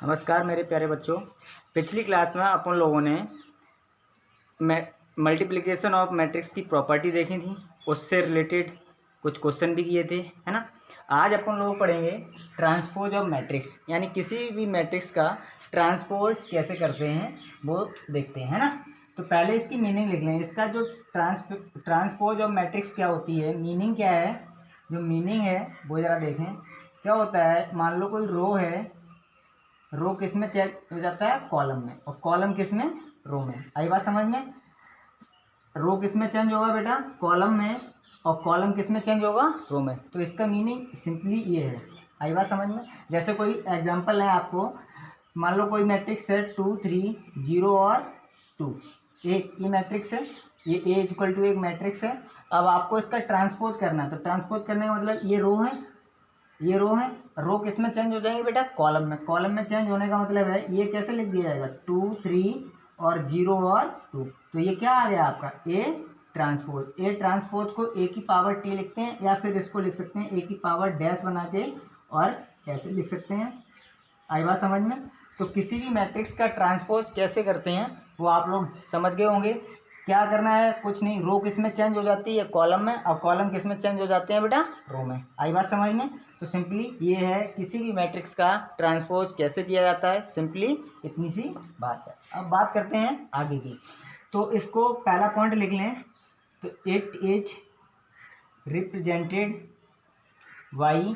नमस्कार मेरे प्यारे बच्चों। पिछली क्लास में अपन लोगों ने मल्टीप्लिकेशन ऑफ मैट्रिक्स की प्रॉपर्टी देखी थी, उससे रिलेटेड कुछ क्वेश्चन भी किए थे, है ना। आज अपन लोग पढ़ेंगे ट्रांसपोज ऑफ मैट्रिक्स, यानी किसी भी मैट्रिक्स का ट्रांसपोज कैसे करते हैं वो देखते हैं, है ना। तो पहले इसकी मीनिंग लिख लें। इसका जो ट्रांसपोज ऑफ मैट्रिक्स क्या होती है, मीनिंग क्या है, जो मीनिंग है वो ज़रा देखें। क्या होता है, मान लो कोई रो है, रो किस में चेंज हो जाता है, कॉलम में, और कॉलम किस में, रो में। आई बात समझ में। रो किस में चेंज होगा बेटा, कॉलम में, और कॉलम किस में चेंज होगा, रो में। तो इसका मीनिंग सिंपली ये है। आई बात समझ में। जैसे कोई एग्जांपल है आपको, मान लो कोई मैट्रिक्स है 2 3 0 और 2, एक ये मैट्रिक्स है, ये ए इक्वल टू एक मैट्रिक्स है। अब आपको इसका ट्रांसपोज करना है, तो ट्रांसपोज करने का मतलब ये रो है, ये रो है, रो किस में चेंज हो जाएंगे बेटा, कॉलम में। कॉलम में चेंज होने का मतलब है ये कैसे लिख दिया जाएगा, 2 3 और 0 और 2। तो ये क्या आ गया आपका ए ट्रांसपोज। ए ट्रांसपोज को ए की पावर टी लिखते हैं, या फिर इसको लिख सकते हैं ए की पावर डैश बना के, और ऐसे लिख सकते हैं। आई बात समझ में। तो किसी भी मैट्रिक्स का ट्रांसपोज कैसे करते हैं वो आप लोग समझ गए होंगे। क्या करना है, कुछ नहीं, रो किस में चेंज हो जाती है, कॉलम में, और कॉलम किस में चेंज हो जाते हैं बेटा, रो में। आई बात समझ में। तो सिंपली ये है किसी भी मैट्रिक्स का ट्रांसपोज कैसे किया जाता है, सिंपली इतनी सी बात है। अब बात करते हैं आगे की। तो इसको पहला पॉइंट लिख लें। तो it is represented by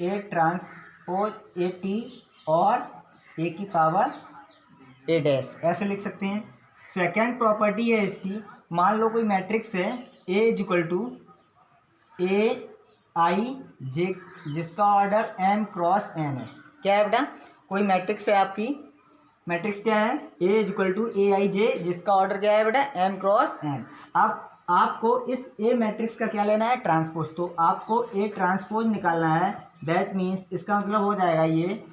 A transpose A T और ए की पावर ए डैश, ऐसे लिख सकते हैं। सेकेंड प्रॉपर्टी है इसकी, मान लो कोई मैट्रिक्स है ए इक्वल टू ए आई जे, जिसका ऑर्डर एम क्रॉस एन है। क्या है बेटा, कोई मैट्रिक्स है आपकी, मैट्रिक्स क्या है, ए इक्वल टू ए आई जे, जिसका ऑर्डर क्या है बेटा, एम क्रॉस एन। अब आपको इस ए मैट्रिक्स का क्या लेना है, ट्रांसपोज। तो आपको ए ट्रांसपोज निकालना है। दैट मीन्स इसका मतलब हो जाएगा ये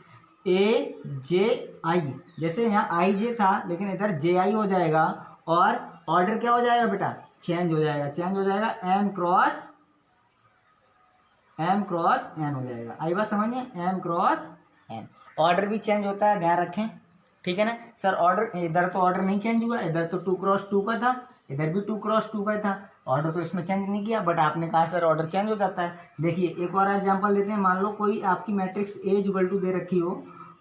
ए जे आई, जैसे यहाँ आई जे था लेकिन इधर जे आई हो जाएगा, और ऑर्डर क्या हो जाएगा बेटा, चेंज हो जाएगा, चेंज हो जाएगा, एम क्रॉस एन हो जाएगा। आई बात समझ में, एम क्रॉस एन। ऑर्डर भी चेंज होता है, ध्यान रखें, ठीक है ना सर। ऑर्डर इधर तो ऑर्डर नहीं चेंज हुआ, इधर तो 2 क्रॉस 2 का था, इधर भी 2 क्रॉस 2 का था, ऑर्डर तो इसमें चेंज नहीं किया, बट आपने कहा सर ऑर्डर चेंज हो जाता है। देखिए एक और एग्जांपल देते हैं। मान लो कोई आपकी मैट्रिक्स ए इक्वल टू दे रखी हो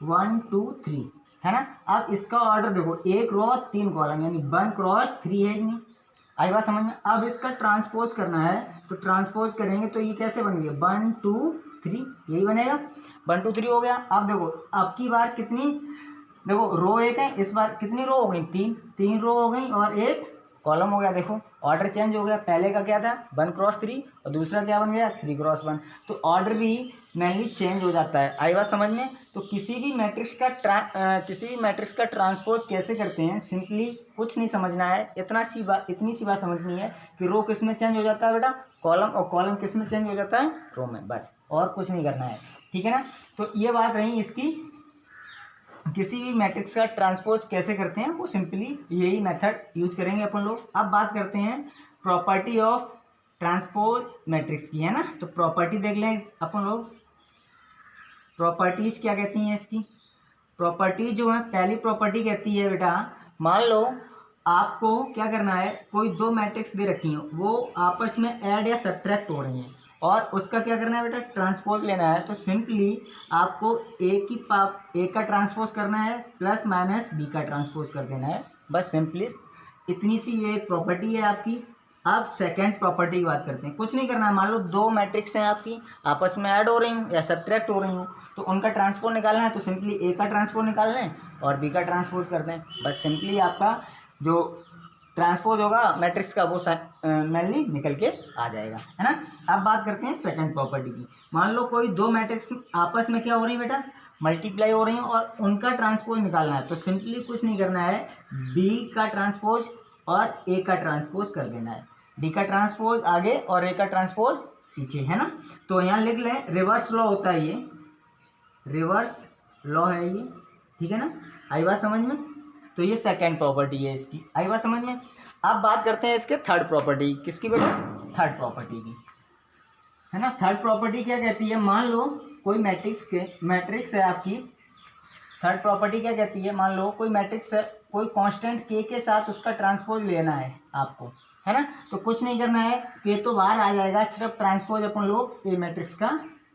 1 2 3, है ना। अब इसका ऑर्डर देखो, 1 रो 3 कॉलम, यानी 1 क्रॉस 3 है कि नहीं। आई बात समझ में। अब इसका ट्रांसपोज करना है, तो ट्रांसपोज करेंगे तो ये कैसे बन गया, 1 2 3, यही बनेगा, 1 2 3 हो गया। अब देखो अब की बार कितनी, देखो रो एक है, इस बार कितनी रो हो गई, 3 रो हो गई और एक कॉलम हो गया। देखो ऑर्डर चेंज हो गया, पहले का क्या था 1 क्रॉस 3 और दूसरा क्या बन गया 3 क्रॉस 1। तो ऑर्डर भी मेनली चेंज हो जाता है। आई बात समझ में। तो किसी भी मैट्रिक्स का ट्रांसपोज कैसे करते हैं, सिंपली कुछ नहीं समझना है, इतनी सी बात समझनी है कि रो किस में चेंज हो जाता है बेटा, कॉलम, और कॉलम किस में चेंज हो जाता है, रो में, बस, और कुछ नहीं करना है, ठीक है ना। तो ये बात रही इसकी, किसी भी मैट्रिक्स का ट्रांसपोज कैसे करते हैं, वो सिंपली यही मेथड यूज करेंगे अपन लोग। अब बात करते हैं प्रॉपर्टी ऑफ ट्रांसपोज मैट्रिक्स की, है ना। तो प्रॉपर्टी देख लें अपन लोग। प्रॉपर्टीज क्या कहती हैं इसकी, प्रॉपर्टी जो है, पहली प्रॉपर्टी कहती है बेटा, मान लो आपको क्या करना है, कोई दो मैट्रिक्स दे रखी हैं, वो आपस में ऐड या सब्ट्रैक्ट हो रही हैं, और उसका क्या करना है बेटा, ट्रांसपोज लेना है। तो सिंपली आपको ए का ट्रांसपोज करना है, प्लस माइनस बी का ट्रांसपोज कर देना है, बस सिंपली इतनी सी ये एक प्रॉपर्टी है आपकी। अब सेकंड प्रॉपर्टी की बात करते हैं। कुछ नहीं करना है, मान लो दो मैट्रिक्स हैं आपकी, आपस में ऐड हो रही हूँ या सब्ट्रैक्ट हो रही हूँ, तो उनका ट्रांसपोज निकालना है। तो सिंपली ए का ट्रांसपोज निकाल लें और बी का ट्रांसपोज कर दें, बस सिंपली आपका जो ट्रांसपोज होगा मैट्रिक्स का वो मेनली निकल के आ जाएगा, है ना। अब बात करते हैं सेकंड प्रॉपर्टी की। मान लो कोई दो मैट्रिक्स आपस में क्या हो रही है बेटा, मल्टीप्लाई हो रही हैं, और उनका ट्रांसपोज निकालना है। तो सिंपली कुछ नहीं करना है, बी का ट्रांसपोज और ए का ट्रांसपोज कर देना है। डी का ट्रांसपोज आगे और ए का ट्रांसपोज पीछे, है ना। तो यहाँ लिख लें, रिवर्स लॉ होता है ये, रिवर्स लॉ है ये, ठीक है ना। आई बात समझ में। तो ये सेकंड प्रॉपर्टी है इसकी, आई बात समझ में। अब बात करते हैं इसके थर्ड प्रॉपर्टी, किसकी बेटा, थर्ड प्रॉपर्टी की, है ना। थर्ड प्रॉपर्टी क्या कहती है, मान लो कोई मैट्रिक्स है आपकी थर्ड प्रॉपर्टी क्या कहती है, मान लो कोई मैट्रिक्स है, कोई कांस्टेंट के साथ उसका ट्रांसपोज लेना है आपको, है ना। तो कुछ नहीं करना है, के तो बाहर आ जाएगा, सिर्फ ट्रांसपोज अपन लोग ए मैट्रिक्स का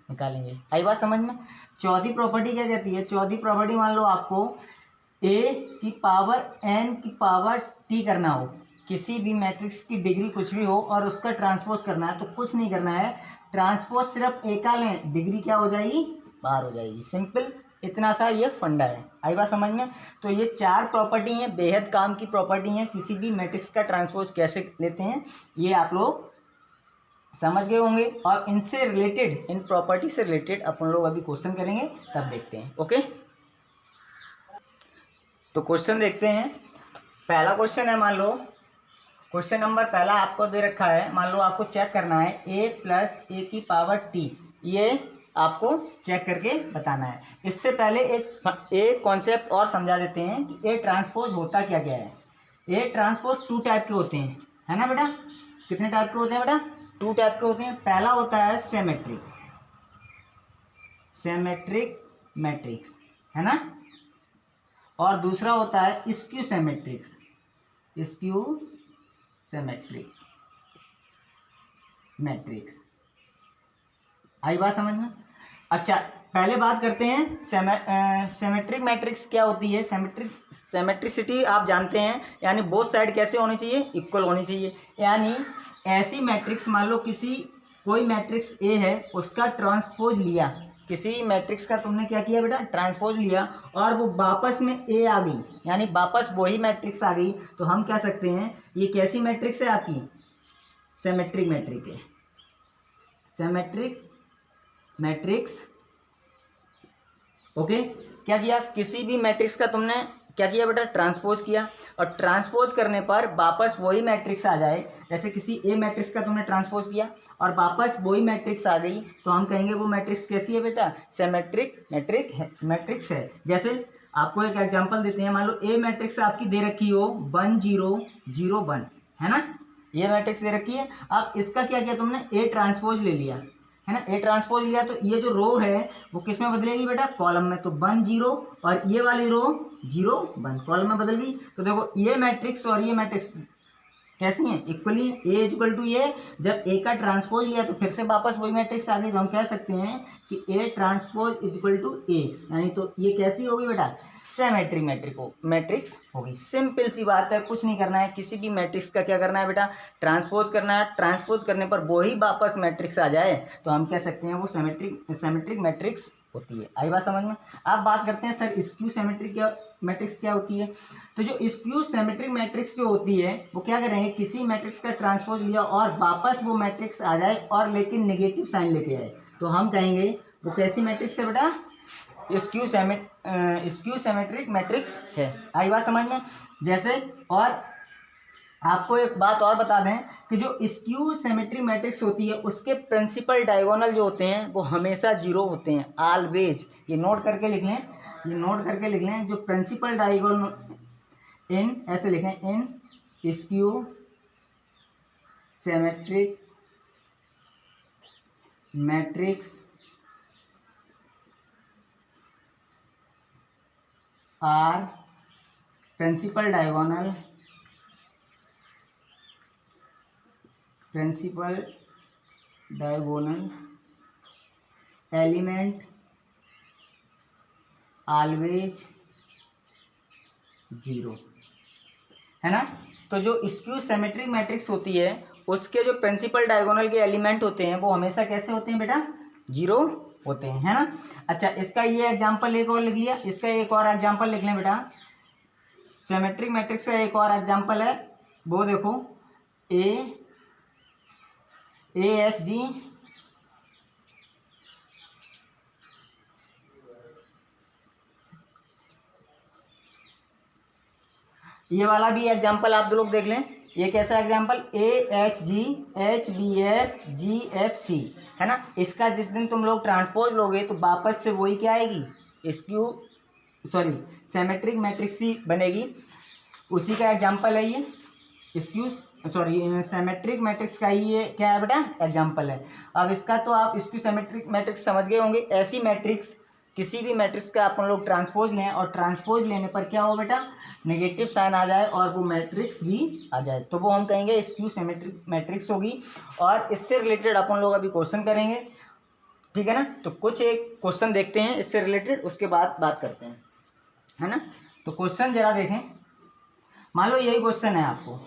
निकालेंगे। आई बात समझ में। चौथी प्रॉपर्टी क्या कहती है, चौथी प्रॉपर्टी मान लो आपको ए की पावर एन की पावर टी करना हो, किसी भी मैट्रिक्स की डिग्री कुछ भी हो और उसका ट्रांसपोज करना है, तो कुछ नहीं करना है, ट्रांसपोज सिर्फ ए का लें, डिग्री क्या हो जाएगी, बाहर हो जाएगी। सिंपल, इतना सा ये फंडा है। आई बात समझ में। तो ये चार प्रॉपर्टी हैं, बेहद काम की प्रॉपर्टी हैं, किसी भी मैट्रिक्स का ट्रांसपोज कैसे लेते हैं ये आप लोग समझ गए होंगे। और इनसे रिलेटेड, इन प्रॉपर्टी से रिलेटेड अपन लोग अभी क्वेश्चन करेंगे, तब देखते हैं। ओके, तो क्वेश्चन देखते हैं। पहला क्वेश्चन है, मान लो क्वेश्चन नंबर पहला आपको दे रखा है, मान लो आपको चेक करना है ए प्लस ए की पावर टी, ये आपको चेक करके बताना है। इससे पहले एक कॉन्सेप्ट और समझा देते हैं कि ए ट्रांसपोज होता क्या क्या है। ए ट्रांसपोज टू टाइप के होते हैं, है ना बेटा। कितने टाइप के होते हैं बेटा, टू टाइप के होते हैं। पहला होता है सिमेट्रिक, सिमेट्रिक मैट्रिक्स, है ना। और दूसरा होता है स्क्यू सिमेट्रिक्स, स्क्यू सिमेट्रिक मैट्रिक्स। आई बात समझ में। अच्छा, पहले बात करते हैं सिमेट्रिक मैट्रिक्स क्या होती है। सिमेट्रिसिटी आप जानते हैं, यानी बोथ साइड कैसे होनी चाहिए, इक्वल होनी चाहिए। यानी ऐसी मैट्रिक्स, मान लो कोई मैट्रिक्स ए है, उसका ट्रांसपोज लिया, किसी मैट्रिक्स का तुमने क्या किया बेटा, ट्रांसपोज लिया, और वो वापस में ए आ गई, यानी वापस वही मैट्रिक्स आ गई, तो हम कह सकते हैं ये कैसी मैट्रिक्स है आपकी, सिमेट्रिक मैट्रिक है, सिमेट्रिक मैट्रिक्स। ओके, क्या किया, किसी भी मैट्रिक्स का तुमने क्या किया बेटा, ट्रांसपोज किया, और ट्रांसपोज करने पर वापस वही मैट्रिक्स आ जाए। जैसे किसी ए मैट्रिक्स का तुमने ट्रांसपोज किया और वापस वही मैट्रिक्स आ गई, तो हम कहेंगे वो मैट्रिक्स कैसी है बेटा, सिमेट्रिक मैट्रिक्स है। जैसे आपको एक एग्जांपल देते हैं, मान लो ए मैट्रिक्स आपकी दे रखी हो 1 0 0 1, है ना, ये मैट्रिक्स दे रखी है। अब इसका क्या किया तुमने, ए ट्रांसपोज ले लिया, है ना, ए ट्रांसपोज लिया, तो ये जो रो है वो किस में बदलेगी बेटा, कॉलम में। तो 1 0 और ये वाली रो 0 1 कॉलम में बदल गई। तो देखो ये मैट्रिक्स और ये मैट्रिक्स कैसी हैं, इक्वली है। ए इक्वल टू ये, जब ए का ट्रांसपोज लिया तो फिर से वापस वही मैट्रिक्स आ गई, तो हम कह सकते हैं कि ए ट्रांसपोज इक्वल टू ए, यानी तो ये कैसी होगी बेटा, सिमेट्रिक मैट्रिक्स होगी। सिंपल सी बात है, कुछ नहीं करना है, किसी भी मैट्रिक्स का क्या करना है बेटा, ट्रांसपोज करना है। ट्रांसपोज करने पर वही वापस मैट्रिक्स आ जाए तो हम कह सकते हैं वो सिमेट्रिक मैट्रिक्स होती है। आई बात समझ में। अब बात करते हैं सर स्क्यू सिमेट्रिक मैट्रिक्स क्या होती है। तो जो स्क्यू सिमेट्रिक मैट्रिक्स जो होती है वो क्या करेंगे, किसी मैट्रिक्स का ट्रांसपोज लिया और वापस वो मैट्रिक्स आ जाए और लेकिन नेगेटिव साइन लेके आए, तो हम कहेंगे वो कैसी मैट्रिक्स है बेटा, स्क्यू सिमेट्रिक मैट्रिक्स है। आई बात समझ में। जैसे, और आपको एक बात और बता दें कि जो स्क्यू सिमेट्रिक मैट्रिक्स होती है उसके प्रिंसिपल डायगोनल जो होते हैं वो हमेशा 0 होते हैं, ऑलवेज। ये नोट करके लिख लें, ये नोट करके लिख लें, जो प्रिंसिपल डायगोनल इन, ऐसे लिखें, in skew symmetric matrix are principal diagonal element always 0, है ना। तो जो स्क्यू सिमेट्रिक मैट्रिक्स होती है उसके जो प्रिंसिपल डायगोनल के एलिमेंट होते हैं वो हमेशा कैसे होते हैं बेटा, 0 होते हैं, है ना। अच्छा, इसका ये एग्जांपल एक और लिख लिया, इसका एक और एग्जांपल लिख लें बेटा। सिमेट्रिक मैट्रिक्स का एक और एग्जांपल है, वो देखो, AHG ये वाला भी एग्जांपल आप लोग देख लें। ये कैसा एग्जांपल, AHG HBF GFC, है ना। इसका जिस दिन तुम लोग ट्रांसपोज लोगे तो वापस से वही क्या आएगी, सिमेट्रिक मैट्रिक्स ही बनेगी। उसी का एग्जांपल है ये सिमेट्रिक मैट्रिक्स का ही ये क्या है बेटा, एग्जांपल है। अब इसका तो आप स्क्यू सिमेट्रिक मैट्रिक्स समझ गए होंगे। ऐसी मैट्रिक्स किसी भी मैट्रिक्स का अपन लोग ट्रांसपोज लें और ट्रांसपोज लेने पर क्या हो बेटा, नेगेटिव साइन आ जाए और वो मैट्रिक्स भी आ जाए, तो वो हम कहेंगे स्क्यू सिमेट्रिक मैट्रिक्स होगी। और इससे रिलेटेड अपन लोग अभी क्वेश्चन करेंगे, ठीक है ना। तो कुछ एक क्वेश्चन देखते हैं इससे रिलेटेड, उसके बाद बात करते हैं, है ना। तो क्वेश्चन जरा देखें। मान लो यही क्वेश्चन है, आपको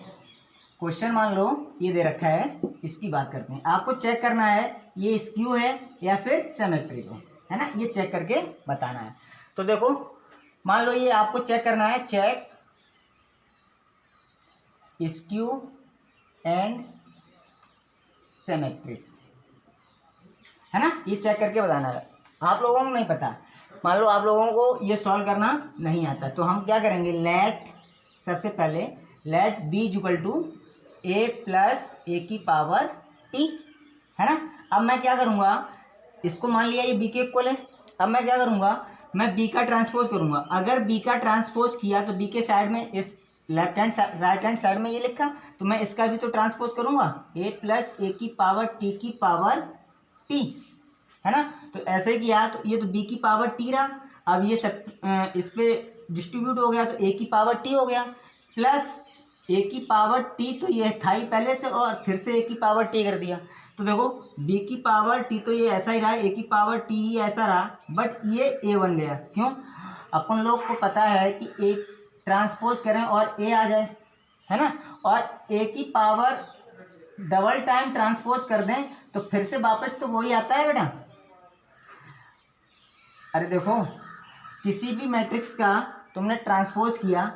क्वेश्चन मान लो ये दे रखा है, इसकी बात करते हैं। आपको चेक करना है ये स्क्यू है या फिर सिमेट्रिक है ना, ये चेक करके बताना है। तो देखो मान लो ये आपको चेक करना है, चेक स्क्यू एंड सिमेट्रिक, है ना, ये चेक करके बताना है। आप लोगों को नहीं पता, मान लो आप लोगों को ये सॉल्व करना नहीं आता, तो हम क्या करेंगे, लेट सबसे पहले let B equal to A plus A की पावर टी, है ना। अब मैं क्या करूँगा, इसको मान लिया ये बी के इक्वल है। अब मैं क्या करूँगा, मैं बी का ट्रांसपोज करूँगा। अगर बी का ट्रांसपोज किया तो बी के साइड में, इस left hand right hand side में ये लिखा, तो मैं इसका भी तो ट्रांसपोज करूँगा, ए प्लस ए की पावर टी की पावर टी, है ना। तो ऐसे किया तो ये तो बी की पावर टी रहा, अब ये सब इस पे डिस्ट्रीब्यूट हो गया तो ए की पावर टी हो गया, प्लस ए की पावर टी तो ये था ही पहले से, और फिर से ए की पावर टी कर दिया। तो देखो बी की पावर टी तो ये ऐसा ही रहा, ए की पावर टी ही ऐसा रहा, बट ये ए बन गया। क्यों, अपन लोग को पता है कि ए ट्रांसपोज करें और ए आ जाए, है ना। और ए की पावर डबल टाइम ट्रांसपोज कर दें तो फिर से वापस तो वही आता है बेटा। अरे देखो किसी भी मैट्रिक्स का तुमने ट्रांसपोज किया,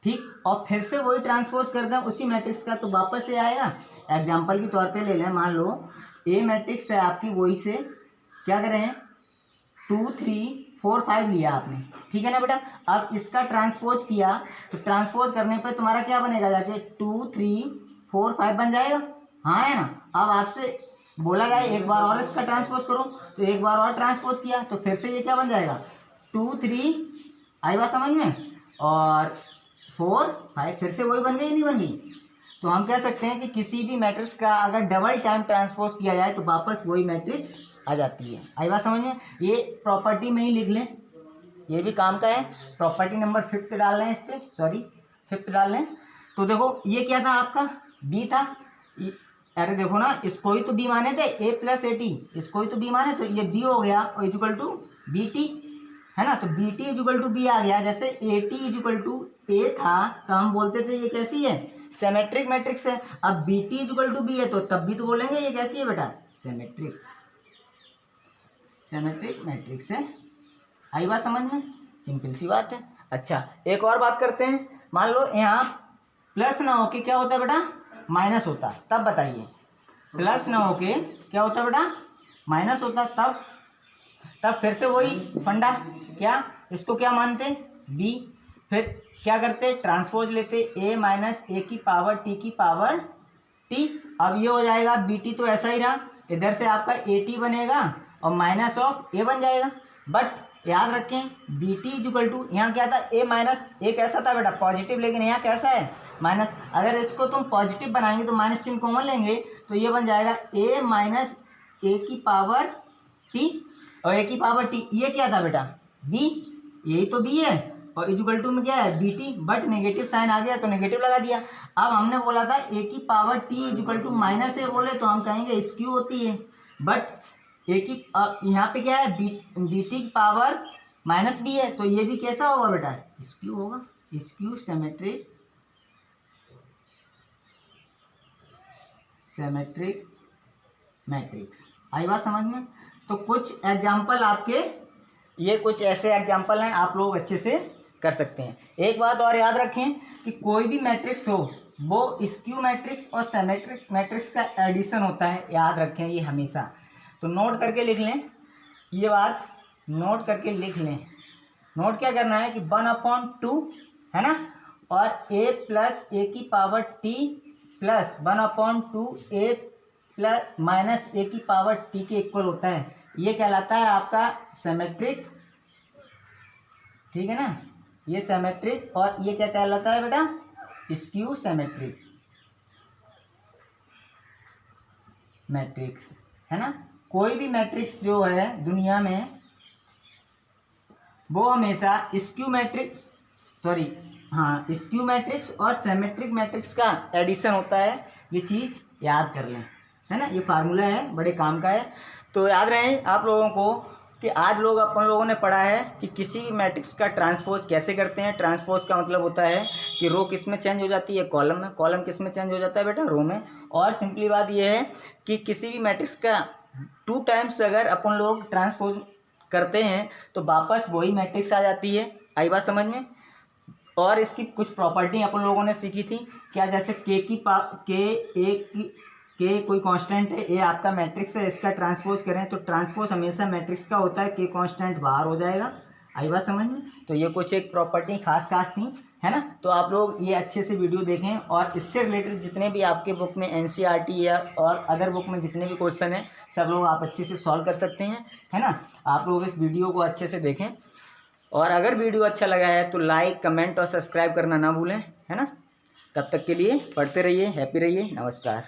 ठीक, और फिर से वही ट्रांसपोज कर दें उसी मैट्रिक्स का, तो वापस से आएगा। एग्जांपल के तौर पे ले लें, मान लो ए मैट्रिक्स है आपकी, वही से क्या करें, 2 3 4 5 लिया आपने, ठीक है ना बेटा। अब इसका ट्रांसपोज किया तो ट्रांसपोज करने पर तुम्हारा क्या बनेगा, जाके 2 3 4 5 बन जाएगा, हाँ है ना। अब आपसे बोला जाए एक बार और इसका ट्रांसपोज करो, तो एक बार और ट्रांसपोज किया तो फिर से ये क्या बन जाएगा, 2 3, आई बात समझ में, और 4 5, फिर से वही बन गई, नहीं बन गई। तो हम कह सकते हैं कि किसी भी मैट्रिक्स का अगर डबल टाइम ट्रांसपोज किया जाए तो वापस वही मैट्रिक्स आ जाती है। आई बात समझ में, ये प्रॉपर्टी में ही लिख लें, ये भी काम का है। प्रॉपर्टी नंबर 5 डाल लें, इस पर सॉरी 5 डाल लें। तो देखो ये क्या था आपका, बी था, अरे देखो ना, इसको ही तो बी माने थे, ए प्लस ए टी, इसको ही तो बी माने, तो ये बी हो गया और इक्वल टू बी टी, है ना। तो B T equal to B आ गया। जैसे A T equal to A था तो हम बोलते थे ये कैसी है, सिमेट्रिक मैट्रिक्स है। अब B T equal to B है तो तब भी तो बोलेंगे ये कैसी है बेटा, सिमेट्रिक, सिमेट्रिक मैट्रिक्स है। आई बात समझ में, सिंपल सी बात है। अच्छा एक और बात करते हैं, मान लो यहाँ प्लस ना होके क्या होता है बेटा, माइनस होता, तब बताइए, प्लस ना होके क्या होता बेटा, माइनस होता, तब फिर से वही फंडा, क्या इसको क्या मानते, बी, फिर क्या करते, ट्रांसपोज लेते, ए माइनस ए की पावर टी की पावर टी। अब ये हो जाएगा बी टी तो ऐसा ही रहा, इधर से आपका ए टी बनेगा और माइनस ऑफ ए बन जाएगा। बट याद रखें बी टी इक्वल टू, यहाँ क्या था, ए माइनस ए कैसा था बेटा, पॉजिटिव, लेकिन यहाँ कैसा है, माइनस। अगर इसको तुम पॉजिटिव बनाएंगे तो माइनस चिन्ह कॉमन लेंगे तो ये बन जाएगा ए माइनस ए की पावर टी, और ए की पावर टी ये क्या था बेटा, बी, यही तो बी है, और इक्वल टू में क्या है, B T, but negative sign आ गया तो नेगेटिव लगा दिया। अब हमने बोला था ए की power T equal to minus A बोले तो हम कहेंगे स्क्यू होती है, बट ए की यहाँ पे क्या है, बी टी की पावर माइनस बी है, तो ये भी कैसा होगा बेटा, स्क्यू होगा, स्क्यू सिमेट्रिक, सिमेट्रिक मैट्रिक्स। आई बात समझ में। तो कुछ एग्जाम्पल आपके, ये कुछ ऐसे एग्जाम्पल हैं, आप लोग अच्छे से कर सकते हैं। एक बात और याद रखें कि कोई भी मैट्रिक्स हो वो स्क्यू मैट्रिक्स और सिमेट्रिक मैट्रिक्स का एडिशन होता है, याद रखें ये हमेशा। तो नोट करके लिख लें, ये बात नोट करके लिख लें। नोट क्या करना है कि 1/2 है ना, और ए प्लस ए की पावर टी प्लस 1/2 ए प्लस माइनस ए की पावर टी के इक्वल होता है, ये कहलाता है आपका सिमेट्रिक, ठीक है ना, ये सिमेट्रिक। और ये क्या कहलाता है बेटा, स्क्यू सिमेट्रिक मैट्रिक्स, है ना। कोई भी मैट्रिक्स जो है दुनिया में, वो हमेशा स्क्यू मैट्रिक्स स्क्यू मैट्रिक्स और सिमेट्रिक मैट्रिक्स का एडिशन होता है। ये चीज़ याद कर लें, है ना, ये फार्मूला है, बड़े काम का है। तो याद रहे आप लोगों को कि आज अपन लोगों ने पढ़ा है कि किसी भी मैट्रिक्स का ट्रांसपोज कैसे करते हैं। ट्रांसपोज का मतलब होता है कि रो किस में चेंज हो जाती है, कॉलम में, कॉलम किस में चेंज हो जाता है बेटा, रो में। और सिंपली बात ये है कि किसी भी मैट्रिक्स का 2 टाइम्स अगर अपन लोग ट्रांसपोज करते हैं तो वापस वही मैट्रिक्स आ जाती है। आई बात समझ में। और इसकी कुछ प्रॉपर्टी अपन लोगों ने सीखी थी क्या, जैसे के कोई कांस्टेंट है, ए आपका मैट्रिक्स है, इसका ट्रांसपोज करें तो ट्रांसपोज हमेशा मैट्रिक्स का होता है, के कांस्टेंट बाहर हो जाएगा। आई बात समझ में। तो ये कुछ एक प्रॉपर्टी खास थी, है ना। तो आप लोग ये अच्छे से वीडियो देखें और इससे रिलेटेड जितने भी आपके बुक में एनसीईआरटी या और अदर बुक में जितने भी क्वेश्चन हैं सब लोग आप अच्छे से सॉल्व कर सकते हैं, है ना। आप लोग इस वीडियो को अच्छे से देखें और अगर वीडियो अच्छा लगा है तो लाइक, कमेंट और सब्सक्राइब करना ना भूलें, है ना। तब तक के लिए पढ़ते रहिए, हैप्पी रहिए, नमस्कार।